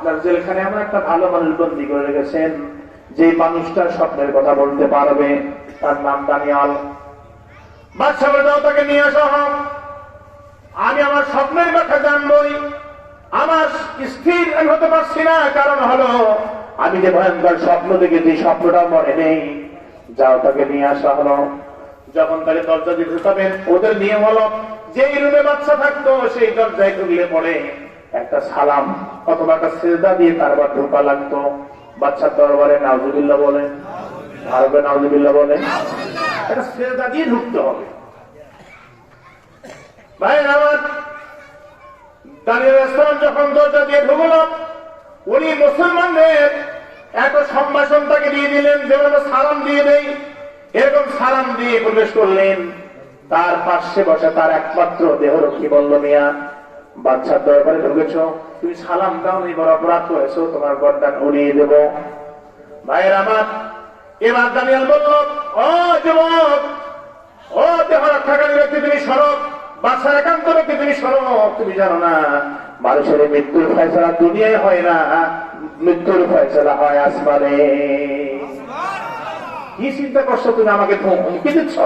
আপনার জেলখানে এমন একটা ভালো মানুষ বন্দী করে রেখেছেন, যে মানুষটা স্বপ্নের কথা বলতে পারবে, তার নাম দানিয়াল। বাদশা বলে, দাও তাকে নিয়ে আসা হোক, আমি আমার স্বপ্নের কথা জানবই। আমার স্থির আমি হতে পারছি না, কারণ হলো আমি যে ভয়ঙ্কর স্বপ্ন দেখেছি, স্বপ্নটা মনে নেই। যাও, তাকে নিয়ে আসা হলো। যখন তাকে দরজা দিতে যাবেন, ওদের নিয়ম হলো যেই রুমে বাচ্চা থাকতো সেই দরজায় ঢুকলে পরে একটা সালাম অথবা একটা সেজদা দিয়ে তারপর ঢোকা লাগতো। বাচ্চার দরবারে নাউজুবিল্লাহ বলে, আরবে নাউজুবিল্লাহ বলে, একটা সেজদা দিয়ে ঢুকতে হবে। ভাই আমার, দানিয়েল ইসলাম যখন দরজা দিয়ে ঢুকল, উনি মুসলমানদের এত সম্ভাষণ তাকে দিয়ে দিলেন, যেমন সালাম দিয়ে দেই, এরকম সালাম দিয়ে প্রবেশ করলেন। তার পাশে বসে তার একমাত্র দেহরক্ষী বলল, মিয়া, বাচ্চার দরবারে ঢুকেছ, তুমি সালাম দাও, নি বড় অপরাধ করেছো, তোমার গর্দান উড়িয়ে দেব। ভাইয়ের আমার, এবার দানিয়েল বলল, ও যুবক, ও দেহরক্ষাকারী ব্যক্তি, তুমি সরব, বাচ্চার একান্ত ব্যক্তি তুমি সরব। তুমি জানো না, মানুষের মৃত্যুর ফয়সালা দুনিয়ায় হয় না, মৃত্যুর ফয়সালা হয় আসমানে। কি চিন্তা করছো তুমি? আমাকে হুমকি দিচ্ছ,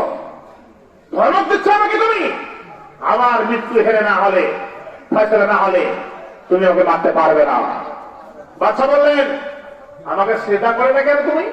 ধমক দিচ্ছ আমাকে তুমি? আমার মৃত্যু হেরে না হলে, ফয়সালা না হলে তুমি ওকে মারতে পারবে না। বাচ্চা বললেন, আমাকে সেটা করে না কেন তুমি?